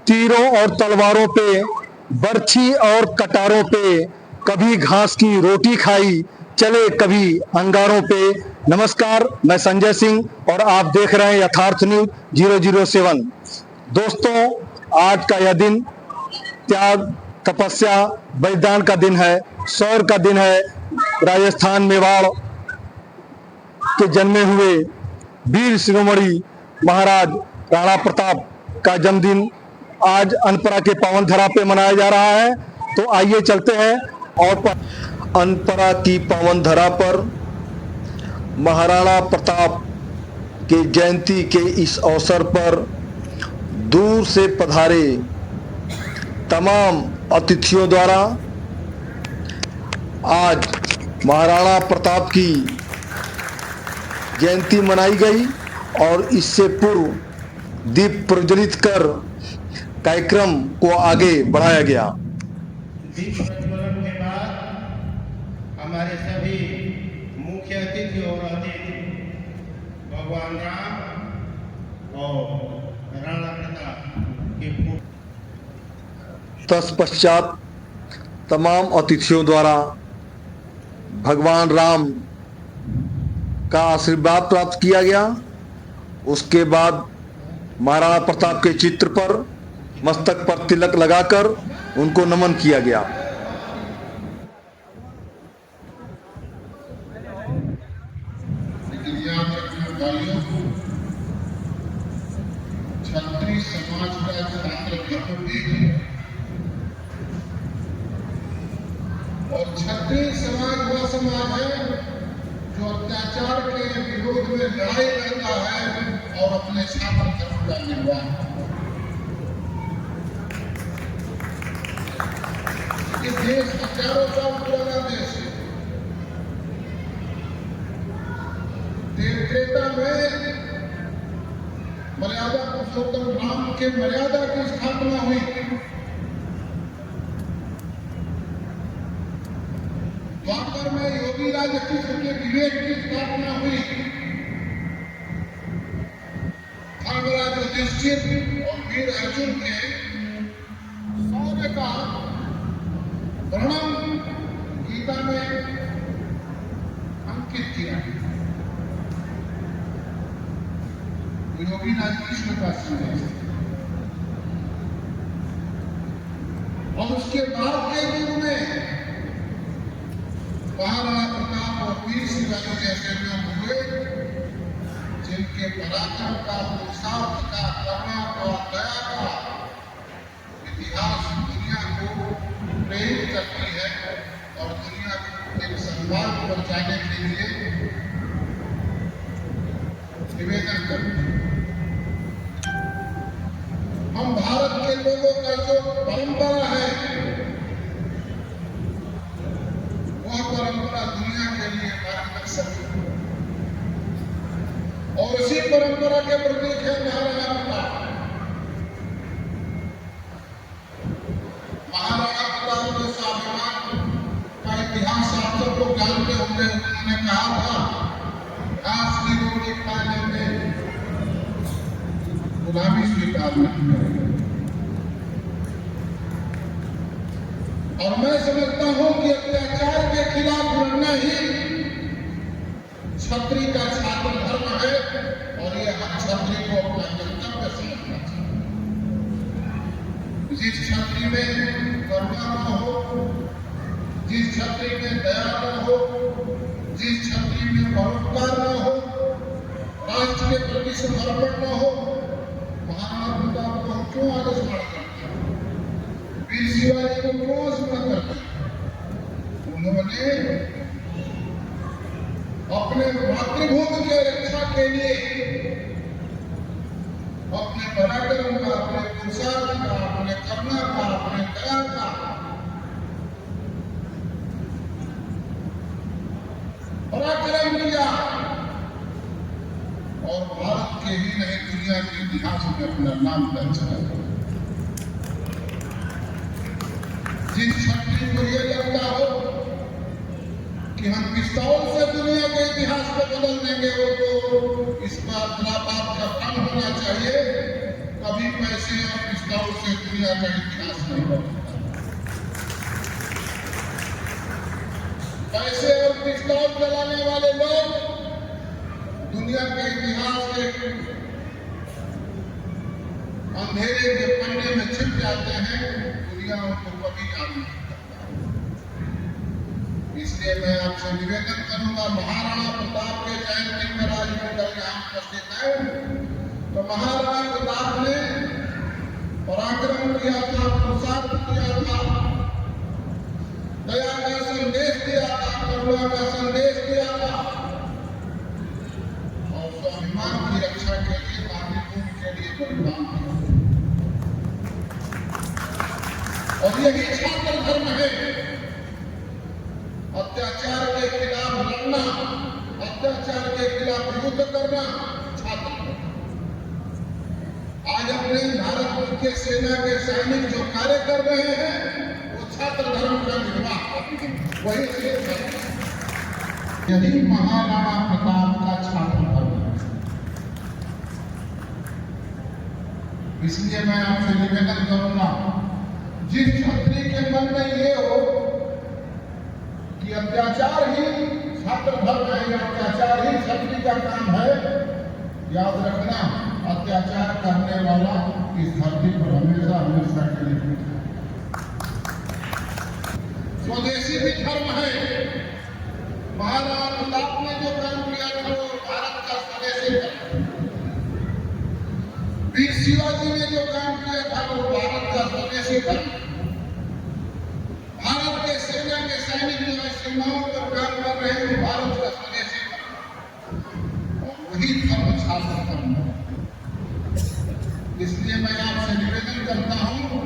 तीरों और तलवारों पे, बर्छी और कटारों पे, कभी घास की रोटी खाई, चले कभी अंगारों पे। नमस्कार, मैं संजय सिंह और आप देख रहे हैं यथार्थ न्यूज 007। दोस्तों, आज का यह दिन त्याग, तपस्या, बलिदान का दिन है, शौर्य का दिन है। राजस्थान मेवाड़ के जन्मे हुए वीर शिरोमणि महाराज राणा प्रताप का जन्मदिन आज अनपरा के पावन धरा पे मनाया जा रहा है। तो आइए चलते हैं और अनपरा की पावन धरा पर महाराणा प्रताप के जयंती के इस अवसर पर दूर से पधारे तमाम अतिथियों द्वारा आज महाराणा प्रताप की जयंती मनाई गई और इससे पूर्व दीप प्रज्वलित कर कार्यक्रम को आगे बढ़ाया गया। दीप प्रज्वलन के बाद हमारे सभी मुख्य अतिथि और अतिथि भगवान राम और राणा प्रताप के तत्पश्चात तमाम अतिथियों द्वारा भगवान राम का आशीर्वाद प्राप्त किया गया। उसके बाद महाराणा प्रताप के चित्र पर मस्तक पर तिलक लगाकर उनको नमन किया गया। क्षत्रिय समाज का छात्र और क्षत्रिय समाज वह समाज है जो अत्याचार के विरोध में लड़ाई लड़ता है और अपने छात्र धर्म का निर्वाह। ये देश हजारों साल पुराना देश है। त्रेता में मर्यादा पुरुषोत्तम राम के मर्यादा की स्थापना हुई। द्वापर में योगी राज कृष्ण के विवेक की स्थापना हुई। धर्मराज युधिष्ठिर और वीर अर्जुन के शौर्य का वर्णन गीता में अंकित किया। योगी राज कृष्ण का संदेश और उसके बाद के युग में महाराणा प्रताप और वीर शिवाजी जैसे लोग हुए जिनके पराक्रम का, पुरुषार्थ का, करुणा का, दया का इतिहास दुनिया को प्रेरित करती है और दुनिया को एक सम्मान पहुंचाने के लिए निवेदन करती है। हम भारत के लोगों का जो परंपरा है वह परंपरा दुनिया के लिए मार्गदर्शक है और उसी परंपरा के प्रतीक है महाराणा प्रताप। महाराणा प्रताप के स्वाभिमान का इतिहास आप सबको जानते होंगे। उन्होंने कहा था घास की रोटी खाने में गुलामी स्वीकार नहीं करेगा। और मैं समझता हूं कि अत्याचार के खिलाफ लड़ना ही क्षत्रिय का छात्र धर्म है और ये हर क्षत्रिय को अपना कर्तव्य समझना चाहिए। जिस क्षत्रिय में करुणा न हो, जिस क्षत्रिय में दया न हो, जिस क्षत्रिय में परोपकार न हो, राष्ट्र के प्रति समर्पण न हो, महाराणा प्रताप को हम क्यों आगे स्मरण करते हैं? वीर शिवाजी को क्यों स्मरण करते हैं? उन्होंने अपने मातृभूमि की रक्षा के लिए अपने पराक्रम का, अपने पुरुषार्थ का, अपने करुणा का, अपने दया का पराक्रम किया और भारत के ही नहीं दुनिया के इतिहास में अपना नाम दर्ज किया। जिस क्षत्रिय को यह लगता हो कि हम पिस्तौल से दुनिया के इतिहास को बदल देंगे, वो तो इस बात का काम होना चाहिए। कभी पैसे और पिस्तौल से दुनिया का इतिहास नहीं बदलता। पैसे और पिस्तौल चलाने वाले लोग दुनिया के इतिहास के अंधेरे के पन्ने में छिप जाते हैं, दुनिया उनको कभी याद नहीं करता। इसलिए मैं आपसे निवेदन करूंगा, महाराणा प्रताप के जयंती पर आज मंडल यहाँ उपस्थित है, तो महाराणा प्रताप ने पराक्रम किया था, पुरुषार्थ किया था, दया का संदेश दिया था, करुणा का संदेश दिया था और स्वाभिमान की रक्षा के लिए नागरिकों के लिए बलिदान दिया। और यही छात्र धर्म है, अत्याचार के खिलाफ लड़ना, अत्याचार के खिलाफ युद्ध करना छात्र धर्म। आज अपने भारत के सेना के सैनिक जो कार्य कर रहे हैं वो छात्र धर्म का निर्वाह, वही यही महाराणा प्रताप का छात्र धर्म है। इसलिए मैं आपसे निवेदन करूंगा, जिस क्षत्रिय के मन में ये हो कि अत्याचार ही छात्र धर्म है या अत्याचार ही क्षत्रिय का काम है, याद रखना अत्याचार करने वाला इस धरती पर हमेशा हमेशा के लिए है। स्वदेशी भी धर्म है। महाराणा प्रताप ने जो काम किया था वो भारत का स्वदेशी धर्म। वीर शिवाजी ने जो काम किया था वो भारत का स्वदेशी धर्म। भारत के सेना के सैनिक जो है सीमाओं पर काम कर रहे हैं, भारत का स्वदेशी धर्म और वही धर्म छात्र धर्म है। इसलिए मैं आपसे निवेदन करता हूं,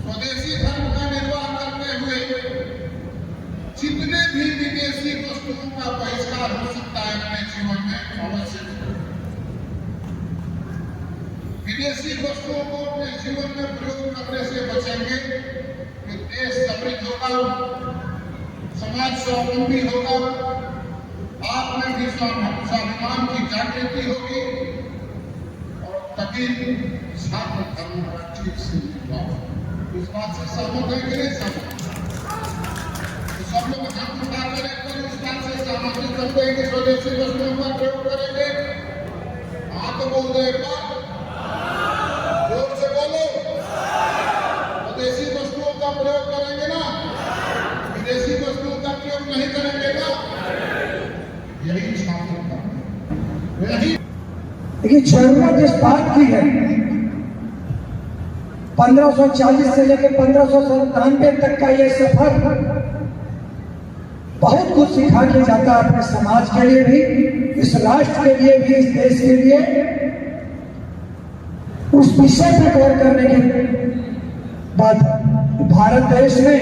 स्वदेशी धर्म का निर्वाह करते हुए जितने भी विदेशी वस्तुओं का बहिष्कार हो सकता है अपने जीवन में अवश्य करें। विदेशी वस्तुओं को अपने जीवन में प्रयोग करने से बचेंगे तो देश समृद्ध होगा, समाज स्वावलंबी होगा, आप में भी स्वाभिमान की जागृति होगी और तभी छात्र धर्म का ठीक से निर्वाह होगा। इस बात से सहमत है कि नहीं सहमत? तो सब लोग हाथ उठाकर एक बार इस बात से सहमति करते हैं कि स्वदेशी वस्तुओं का प्रयोग करेंगे। हाथ बोल दे एक बार, जोर से बोलो, स्वदेशी वस्तुओं का प्रयोग करेंगे ना, विदेशी वस्तुओं का प्रयोग नहीं करेंगे ना। यही छात्र धर्म, यही देखिए जरूरत इस बात की है, 1540 से लेकर 1597 तक का ये सफर बहुत कुछ सिखा के जाता है, अपने समाज के लिए भी, इस राष्ट्र के लिए भी, इस देश के लिए। उस विषय पर गौर करने के बाद भारत देश में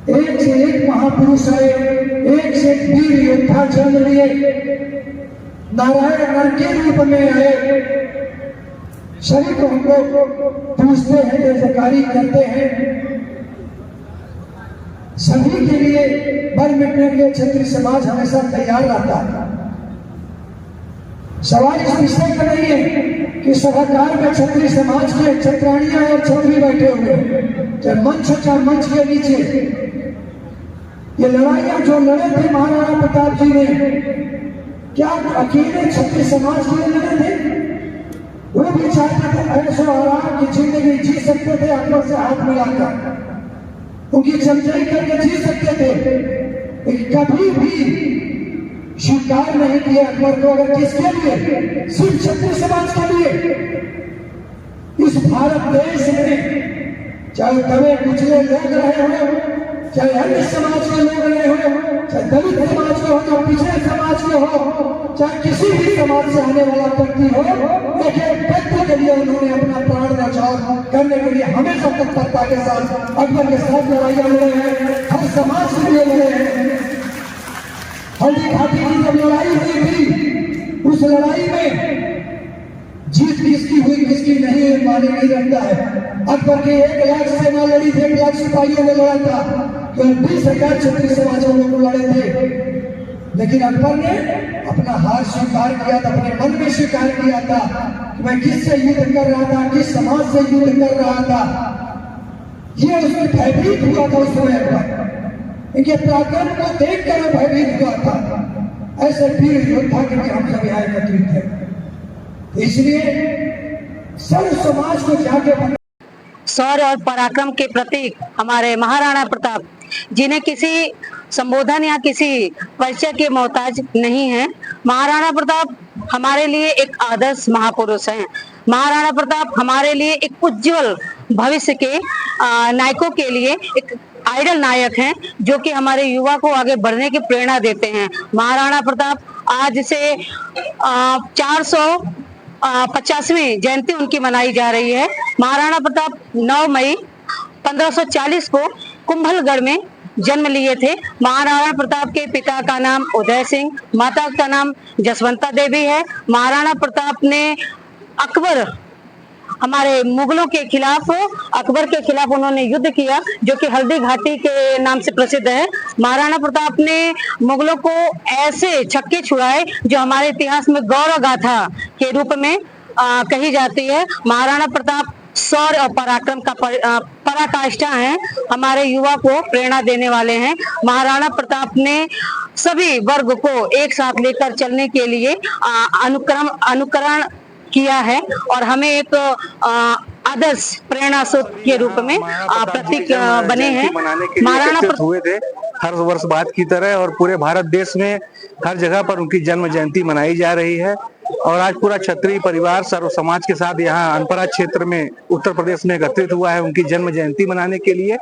एक से एक महापुरुष आए, एक से एक वीर योद्धा जन्म लिए, नारायण नर के रूप में आए। सभी को हम लोग पूछते हैं, जयजयकारी करते हैं। सभी के लिए मर मिटने के लिए क्षत्रिय समाज हमेशा तैयार रहता है। सवाल इस विषय का नहीं है कि सभागार में क्षत्रिय समाज के क्षत्राणियां और क्षत्रिय बैठे हुए हैं, चाहे मंच हो चाहे मंच के नीचे। ये लड़ाइयां जो लड़े थे महाराणा प्रताप जी ने, क्या अकेले क्षत्रिय समाज के लिए लड़े थे? वो भी चाहते थे ऐशो आराम की जिंदगी जी सकते थे, अकबर से हाथ मिलाकर उनकी समझाई करके जी सकते थे, लेकिन कभी भी स्वीकार नहीं किया अकबर को। अगर किसके लिए? सिर्फ क्षत्रिय समाज के लिए। इस भारत देश में चाहे दबे कुचले लोग रहे हो, चाहे अन्य समाज के लोग रहे हो, चाहे दलित समाज के हो, चाहे पिछड़े समाज के हो, चाहे किसी भी समाज से आने वाला व्यक्ति हो, लेकिन व्यक्ति के लिए उन्होंने अपना प्राण न्यौछावर करने के लिए हमेशा तत्परता के साथ अकबर के साथ लड़ाइयां लड़े हैं, हर समाज के लिए लड़े हैं। हल्दी घाटी की जब लड़ाई हुई थी, उस लड़ाई में जीत किसकी हुई किसकी नहीं हुई माने नहीं रखता है। अकबर के 1 लाख सेना लड़ी थी, 1 लाख सिपाहियों में लड़ा था, केवल 20,000 क्षत्रिय समाजों में लड़े थे। लेकिन अकबर ने अपना हार स्वीकार किया था, अपने मन में स्वीकार किया था कि मैं किससे युद्ध कर रहा था, किस समाज से युद्ध कर रहा था, ये उसमें भयभीत हुआ था उस समय पर। इनके पराक्रम को देखकर वो भयभीत हुआ था। ऐसे वीर योद्धा के हम सब यहाँ एकत्रित है। इसलिए सर्व समाज को जाके शौर्य और पराक्रम के प्रतीक हमारे महाराणा प्रताप, जिन्हें किसी संबोधन या किसी परिचय के मोहताज नहीं है। महाराणा प्रताप हमारे लिए एक आदर्श महापुरुष हैं। महाराणा प्रताप हमारे लिए एक उज्जवल भविष्य के नायकों के लिए एक आइडल नायक हैं, जो कि हमारे युवा को आगे बढ़ने की प्रेरणा देते हैं। महाराणा प्रताप आज से 450वीं जयंती उनकी मनाई जा रही है। महाराणा प्रताप 9 मई 1540 को कुंभलगढ़ में जन्म लिए थे। महाराणा प्रताप के पिता का नाम उदय सिंह, माता का नाम जसवंता देवी है। महाराणा प्रताप ने अकबर, हमारे मुगलों के खिलाफ, अकबर के खिलाफ उन्होंने युद्ध किया, जो कि हल्दी घाटी के नाम से प्रसिद्ध है। महाराणा प्रताप ने मुगलों को ऐसे छक्के छुड़ाए जो हमारे इतिहास में गौरव गाथा के रूप में कही जाती है। महाराणा प्रताप शौर्य और पराक्रम का पराकाष्ठा है, हमारे युवा को प्रेरणा देने वाले हैं। महाराणा प्रताप ने सभी वर्ग को एक साथ लेकर चलने के लिए अनुकरण किया है और हमें एक आदर्श प्रेरणा स्रोत के रूप में प्रतीक बने हैं। महाराणा प्रताप हुए थे हर वर्ष बाद की तरह, और पूरे भारत देश में हर जगह पर उनकी जन्म जयंती मनाई जा रही है। और आज पूरा क्षत्रिय परिवार सर्व समाज के साथ यहाँ अनपरा क्षेत्र में उत्तर प्रदेश में एकत्रित हुआ है उनकी जन्म जयंती मनाने के लिए।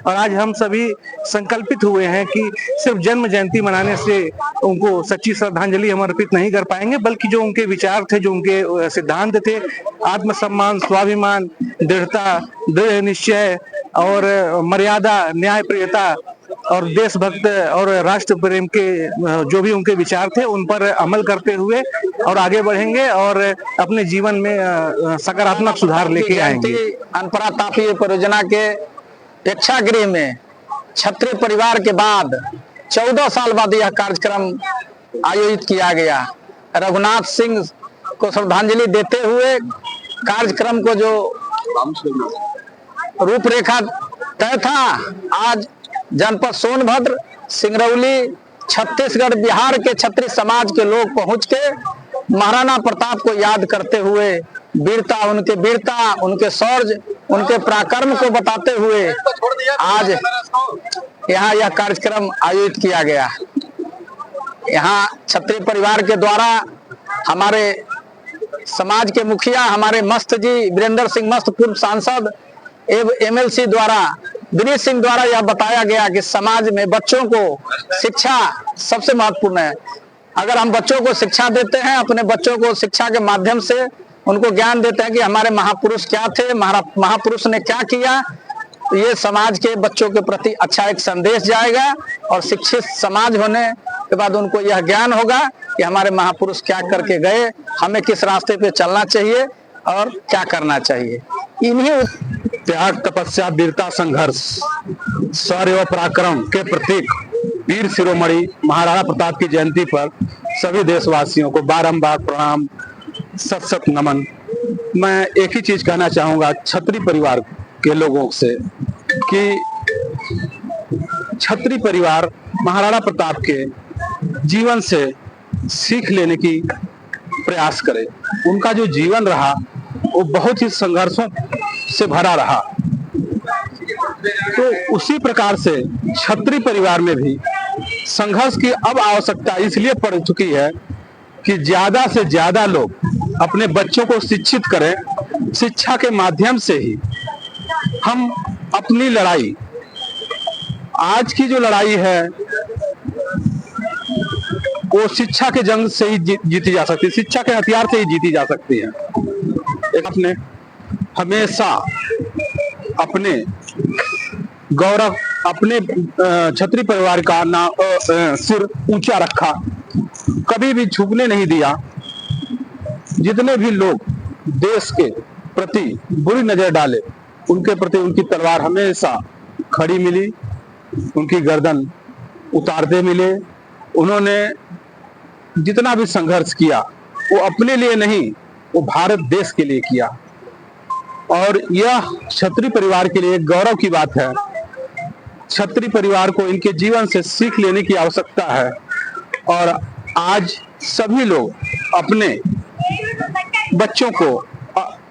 और आज हम सभी संकल्पित हुए हैं कि सिर्फ जन्म जयंती मनाने से उनको सच्ची श्रद्धांजलि हम अर्पित नहीं कर पाएंगे, बल्कि जो उनके विचार थे, जो उनके सिद्धांत थे, आत्मसम्मान, स्वाभिमान, दृढ़ता, दृढ़ निश्चय और मर्यादा, न्यायप्रियता और देशभक्त और राष्ट्र प्रेम के जो भी उनके विचार थे, उन पर अमल करते हुए और आगे बढ़ेंगे और अपने जीवन में सकारात्मक सुधार लेके आएंगे। अनपरा तापीय परियोजना के प्रेक्षागृह में क्षत्रिय परिवार के बाद 14 साल बाद यह कार्यक्रम आयोजित किया गया। रघुनाथ सिंह को श्रद्धांजलि देते हुए कार्यक्रम को जो रूपरेखा तय था, आज जनपद सोनभद्र, सिंगरौली, छत्तीसगढ़, बिहार के क्षत्रिय समाज के लोग पहुंच के महाराणा प्रताप को याद करते हुए वीरता, उनके शौर्य, उनके पराक्रम को बताते हुए आज यहाँ यह कार्यक्रम आयोजित किया गया। यहाँ क्षत्रिय परिवार के द्वारा हमारे समाज के मुखिया, हमारे मस्त जी वीरेंद्र सिंह मस्त, पूर्व सांसद एवं MLC द्वारा, दिनेश सिंह द्वारा यह बताया गया कि समाज में बच्चों को शिक्षा सबसे महत्वपूर्ण है। अगर हम बच्चों को शिक्षा देते हैं, अपने बच्चों को शिक्षा के माध्यम से उनको ज्ञान देते हैं कि हमारे महापुरुष क्या थे, महापुरुष ने क्या किया, तो ये समाज के बच्चों के प्रति अच्छा एक संदेश जाएगा और शिक्षित समाज होने के बाद उनको यह ज्ञान होगा कि हमारे महापुरुष क्या करके गए, हमें किस रास्ते पे चलना चाहिए और क्या करना चाहिए। इन्हीं त्याग, तपस्या, वीरता, संघर्ष, शौर्य व पराक्रम के प्रतीक वीर शिरोमणि महाराणा प्रताप की जयंती पर सभी देशवासियों को बारंबार प्रणाम, सत सत नमन। मैं एक ही चीज कहना चाहूंगा क्षत्रिय परिवार के लोगों से कि क्षत्रिय परिवार महाराणा प्रताप के जीवन से सीख लेने की प्रयास करे। उनका जो जीवन रहा वो बहुत ही संघर्षों से भरा रहा, तो उसी प्रकार से क्षत्रिय परिवार में भी संघर्ष की अब आवश्यकता इसलिए पड़ चुकी है कि ज्यादा से ज्यादा लोग अपने बच्चों को शिक्षित करें। शिक्षा के माध्यम से ही हम अपनी लड़ाई, आज की जो लड़ाई है वो शिक्षा के जंग से ही जीती जा सकती है, शिक्षा के हथियार से ही जीती जा सकती है। अपने हमेशा अपने गौरव, अपने क्षत्रिय परिवार का सिर ऊंचा रखा, कभी भी झुकने नहीं दिया। जितने भी लोग देश के प्रति बुरी नजर डाले, उनके प्रति उनकी तलवार हमेशा खड़ी मिली, उनकी गर्दन उतारते मिले। उन्होंने जितना भी संघर्ष किया वो अपने लिए नहीं, वो भारत देश के लिए किया। और यह क्षत्रिय परिवार के लिए गौरव की बात है। क्षत्रिय परिवार को इनके जीवन से सीख लेने की आवश्यकता है। और आज सभी लोग अपने बच्चों को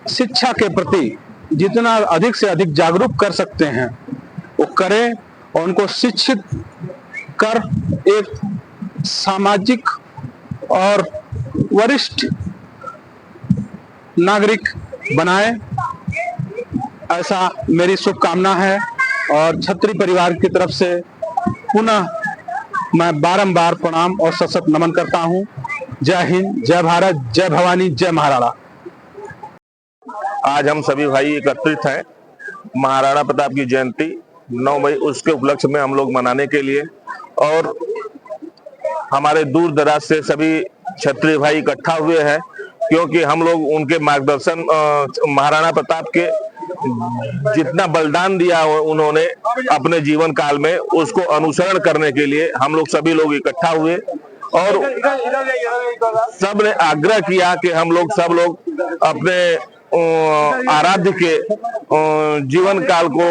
शिक्षा के प्रति जितना अधिक से अधिक जागरूक कर सकते हैं वो करें और उनको शिक्षित कर एक सामाजिक और वरिष्ठ नागरिक बनाए, ऐसा मेरी शुभकामना है। और क्षत्रिय परिवार की तरफ से पुनः मैं बारंबार प्रणाम और सशक्त नमन करता हूं। जय हिंद, जय भारत, जय भवानी, जय महाराणा। आज हम सभी भाई एकत्रित हैं महाराणा प्रताप की जयंती 9 मई, उसके उपलक्ष्य में हम लोग मनाने के लिए, और हमारे दूर दराज से सभी क्षत्रिय भाई इकट्ठा हुए हैं, क्योंकि हम लोग उनके मार्गदर्शन, महाराणा प्रताप के जितना बलिदान दिया उन्होंने अपने जीवन काल में, उसको अनुसरण करने के लिए हम लोग सभी लोग इकट्ठा हुए। और सब ने आग्रह किया कि हम लोग सब लोग अपने आराध्य के जीवन काल को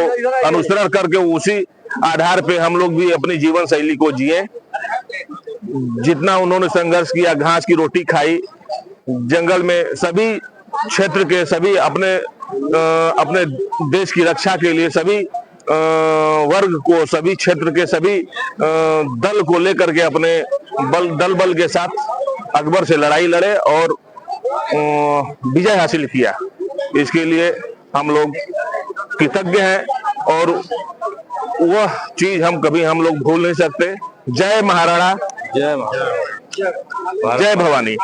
अनुसरण करके उसी आधार पे हम लोग भी अपनी जीवन शैली को जिए। जितना उन्होंने संघर्ष किया, घास की रोटी खाई, जंगल में सभी क्षेत्र के सभी अपने देश की रक्षा के लिए सभी वर्ग को, सभी क्षेत्र के सभी दल को लेकर के अपने दल बल के साथ अकबर से लड़ाई लड़े और विजय हासिल किया। इसके लिए हम लोग कृतज्ञ हैं और वह चीज हम लोग भूल नहीं सकते। जय महाराणा, जय भवानी।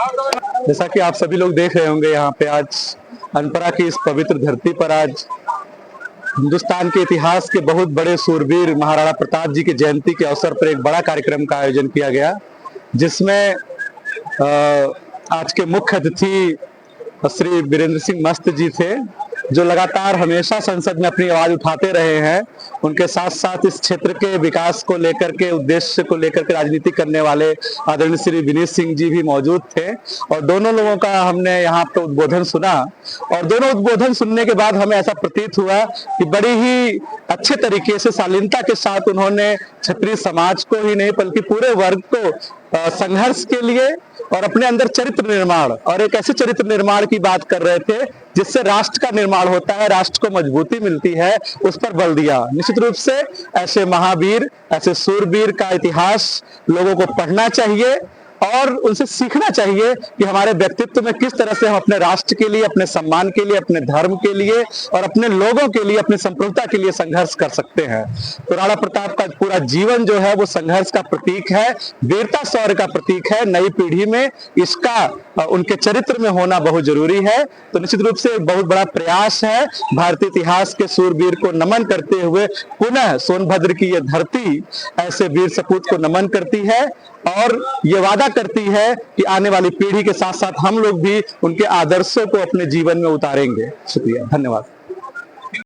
जैसा कि आप सभी लोग देख रहे होंगे, यहाँ पे आज अनपरा की इस पवित्र धरती पर आज हिंदुस्तान के इतिहास के बहुत बड़े सूरवीर महाराणा प्रताप जी की जयंती के अवसर पर एक बड़ा कार्यक्रम का आयोजन किया गया, जिसमें आज के मुख्य अतिथि श्री वीरेंद्र सिंह मस्त जी थे, जो लगातार हमेशा संसद में अपनी आवाज उठाते रहे हैं। उनके साथ साथ इस क्षेत्र के विकास को लेकर के, उद्देश्य को लेकर के राजनीति करने वाले आदरणीय श्री विनीत सिंह जी भी मौजूद थे। और दोनों लोगों का हमने यहाँ पे उद्बोधन सुना, और दोनों उद्बोधन सुनने के बाद हमें ऐसा प्रतीत हुआ कि बड़ी ही अच्छे तरीके से, शालीनता के साथ उन्होंने क्षत्रिय समाज को ही नहीं बल्कि पूरे वर्ग को संघर्ष के लिए और अपने अंदर चरित्र निर्माण, और एक ऐसे चरित्र निर्माण की बात कर रहे थे जिससे राष्ट्र का निर्माण होता है, राष्ट्र को मजबूती मिलती है, उस पर बल दिया। निश्चित रूप से ऐसे महावीर, ऐसे सूरवीर का इतिहास लोगों को पढ़ना चाहिए और उनसे सीखना चाहिए कि हमारे व्यक्तित्व में किस तरह से हम अपने राष्ट्र के लिए, अपने सम्मान के लिए, अपने धर्म के लिए और अपने लोगों के लिए, अपनी संप्रभुता के लिए संघर्ष कर सकते हैं। तो राणा प्रताप का पूरा जीवन जो है वो संघर्ष का प्रतीक है, वीरता शौर्य का प्रतीक है। नई पीढ़ी में इसका उनके चरित्र में होना बहुत जरूरी है। तो निश्चित रूप से बहुत बड़ा प्रयास है। भारतीय इतिहास के सूरवीर को नमन करते हुए पुनः सोनभद्र की यह धरती ऐसे वीर सपूत को नमन करती है और ये वादा करती है कि आने वाली पीढ़ी के साथ साथ हम लोग भी उनके आदर्शों को अपने जीवन में उतारेंगे। शुक्रिया, धन्यवाद।